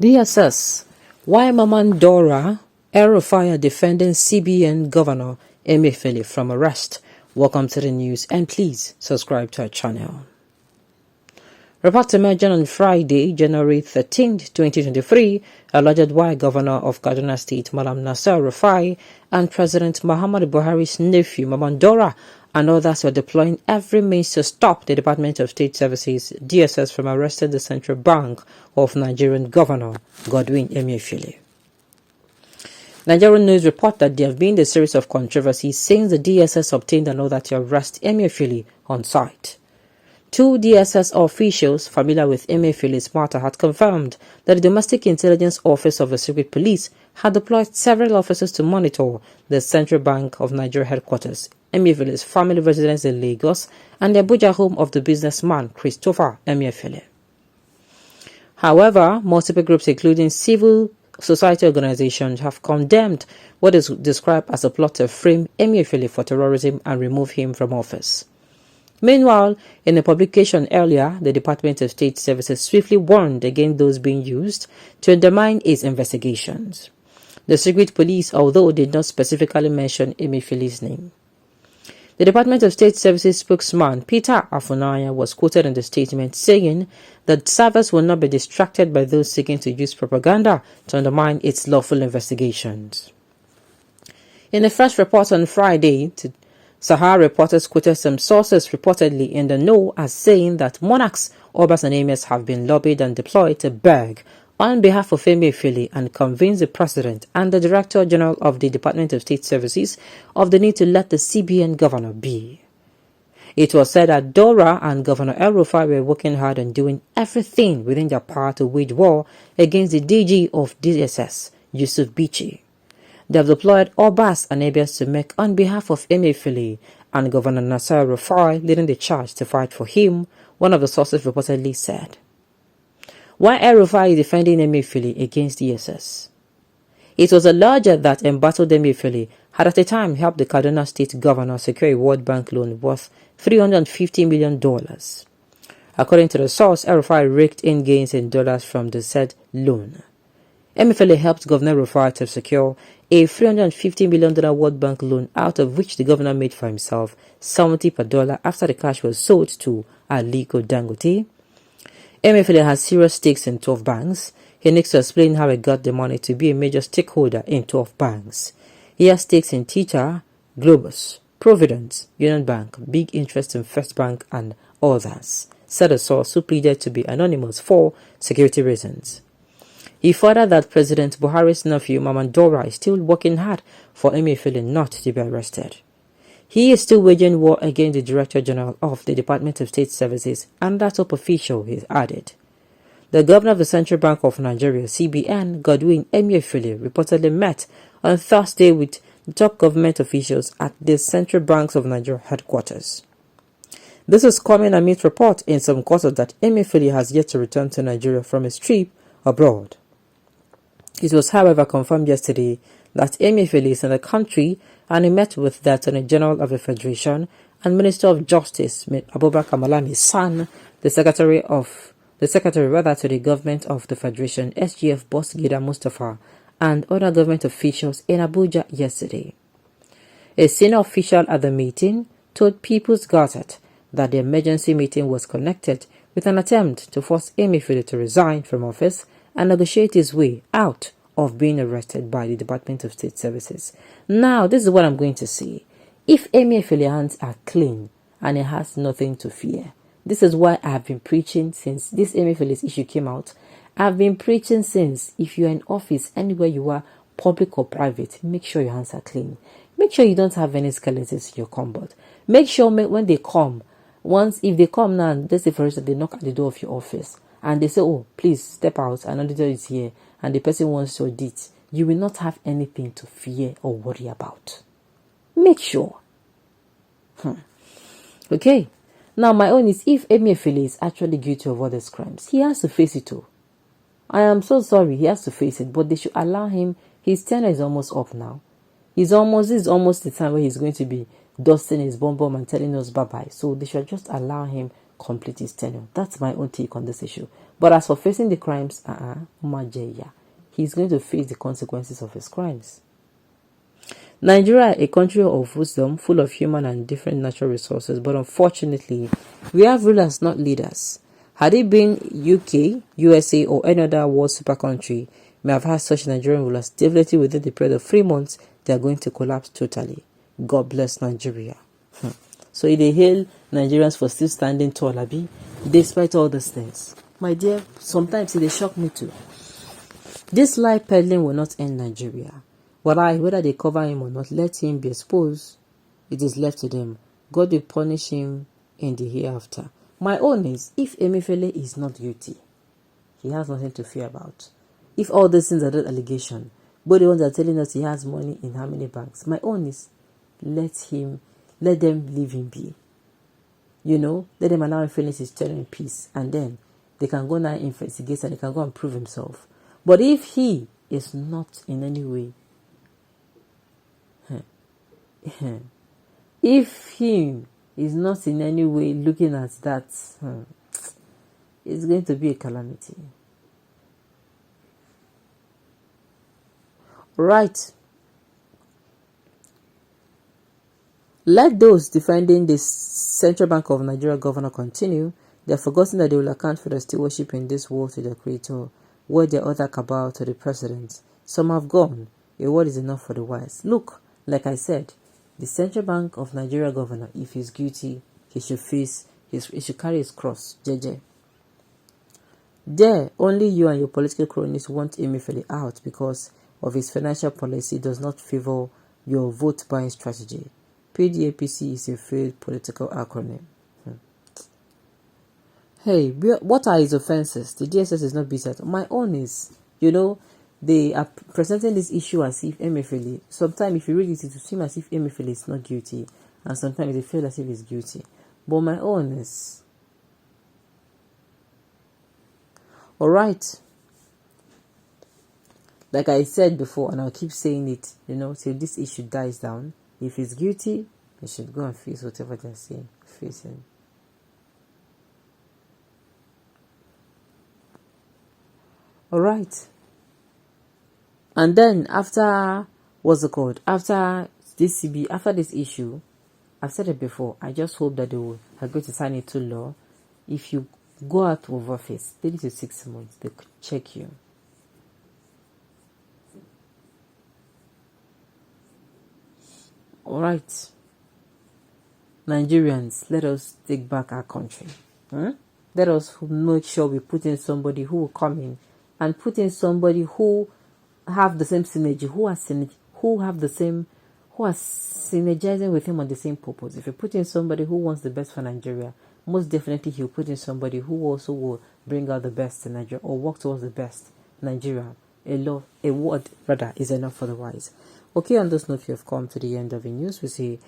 DSS. Why Maman Daura, Elrufai defending CBN Governor Emefiele from arrest. Welcome to the news and please subscribe to our channel. Reports emerging on Friday, January 13, 2023, alleged why Governor of Kaduna State, Malam Elrufai, and President Muhammadu Buhari's nephew, Maman Daura, and others were deploying every means to stop the Department of State Services, DSS, from arresting the Central Bank of Nigerian Governor Godwin Emefiele. Nigerian news report that there have been a series of controversies since the DSS obtained an order to arrest Emefiele on site. Two DSS officials familiar with Emefiele's matter had confirmed that the Domestic Intelligence Office of the Secret Police had deployed several officers to monitor the Central Bank of Nigeria headquarters, Emefiele's family residence in Lagos, and the Abuja home of the businessman Christopher Emefiele. However, multiple groups including civil society organizations have condemned what is described as a plot to frame Emefiele for terrorism and remove him from office. Meanwhile, in a publication earlier, the Department of State Services swiftly warned against those being used to undermine its investigations. The secret police, although did not specifically mention Emefiele's name. The Department of State Services spokesman Peter Afunanya was quoted in the statement saying that service will not be distracted by those seeking to use propaganda to undermine its lawful investigations. In a fresh report on Friday, Sahara reporters quoted some sources reportedly in the know as saying that monarchs, obas and emirs have been lobbied and deployed to beg on behalf of Emefiele and convince the President and the Director General of the Department of State Services of the need to let the CBN governor be. It was said that Daura and Governor Elrufai were working hard and doing everything within their power to wage war against the DG of DSS, Yusuf Bichi. They have deployed obas and emirs to make on behalf of Emefiele and Governor Elrufai leading the charge to fight for him, one of the sources reportedly said. Why Elrufai is defending Emefiele against DSS? It was alleged that embattled Emefiele had at the time helped the Kaduna State Governor secure a World Bank loan worth $350 million. According to the source, Elrufai raked in gains in dollars from the said loan. Emefiele helped Governor Elrufai to secure a $350 million World Bank loan, out of which the governor made for himself 70 per dollar after the cash was sold to Aliko Dangote. Emefiele has serious stakes in 12 banks. He needs to explain how he got the money to be a major stakeholder in 12 banks. He has stakes in Tita, Globus, Providence, Union Bank, big interest in First Bank and others, said a source who pleaded to be anonymous for security reasons. He further that President Buhari's nephew, Maman Daura, is still working hard for Emefiele not to be arrested. He is still waging war against the Director General of the Department of State Services and that top official, he added. The Governor of the Central Bank of Nigeria, CBN, Godwin Emefiele, reportedly met on Thursday with the top government officials at the Central Bank of Nigeria headquarters. This is coming amid reports in some quarters that Emefiele has yet to return to Nigeria from his trip abroad. It was, however, confirmed yesterday that Emefiele is in the country and he met with the Attorney General of the Federation and Minister of Justice, Abubakar Malami's son, the Secretary to the Government of the Federation, SGF Boss Gida Mustafa, and other government officials in Abuja yesterday. A senior official at the meeting told People's Gazette that the emergency meeting was connected with an attempt to force Emefiele to resign from office and negotiate his way out of being arrested by the Department of State Services. Now, this is what I'm going to say. If Emefiele's hands are clean and he has nothing to fear, this is why I have been preaching since this Emefiele's issue came out. I've been preaching since, if you're in office, anywhere you are, public or private, make sure your hands are clean. Make sure you don't have any skeletons in your cupboard. Make sure when they come, if they come now, let's say for instance, they knock at the door of your office, and they say, oh, please step out, an auditor is here, and the person wants to audit, you will not have anything to fear or worry about. Make sure. Okay. Now, my own is, if Emefiele is actually guilty of all these crimes, he has to face it too. I am so sorry, he has to face it, but they should allow him. His tenure is almost up now. This is almost the time where he's going to be dusting his bum and telling us bye-bye. So they should just allow him complete his tenure. That's my own take on this issue. But as for facing the crimes, he's going to face the consequences of his crimes. Nigeria, a country of wisdom, full of human and different natural resources, but unfortunately, we have rulers, not leaders. Had it been UK, USA, or any other world super country, may have had such Nigerian rulers, definitely within the period of 3 months, they are going to collapse totally. God bless Nigeria. So they hail Nigerians for still standing tall, Abi, despite all these things. My dear, sometimes they shock me too. This lie peddling will not end Nigeria. Whether they cover him or not, let him be exposed. It is left to them. God will punish him in the hereafter. My own is, if Emefiele is not guilty, he has nothing to fear about. If all these things are not allegation, but the ones are telling us he has money in how many banks, my own is, let them leave him be. Let them allow him finish his term in peace, and then they can go now investigate and they can go and prove himself. But if he is not in any way, if he is not in any way looking at that, it's going to be a calamity. Right. Let those defending the Central Bank of Nigeria governor continue. They have forgotten that they will account for the stewardship in this war to the creator, where the other cabal to the president. Some have gone. A word is enough for the wise. Look, like I said, the Central Bank of Nigeria governor, if he's guilty, he should carry his cross. JJ. There, only you and your political cronies want Emefiele out because of his financial policy does not favor your vote buying strategy. PDAPC is a failed political acronym. Hey, what are his offenses? The DSS is not beset. My own is, they are presenting this issue as if Emefiele, sometimes if you read it, it will seem as if Emefiele is not guilty, and sometimes they feel as if he's guilty. But my own is, alright, like I said before, and I'll keep saying it, till this issue dies down. If he's guilty, he should go and face whatever they're saying, face him. Alright. And then after after this issue, I've said it before, I just hope that they will agree to sign into law. If you go out of office 3 to 6 months, they could check you. Alright. Nigerians, let us take back our country. Let us make sure we put in somebody who will come in and put in somebody who have the same synergy, who are synergizing with him on the same purpose. If you put in somebody who wants the best for Nigeria, most definitely he'll put in somebody who also will bring out the best in Nigeria or work towards the best in Nigeria. A word rather is enough for the wise. Okay, on this note, we have come to the end of the news. We see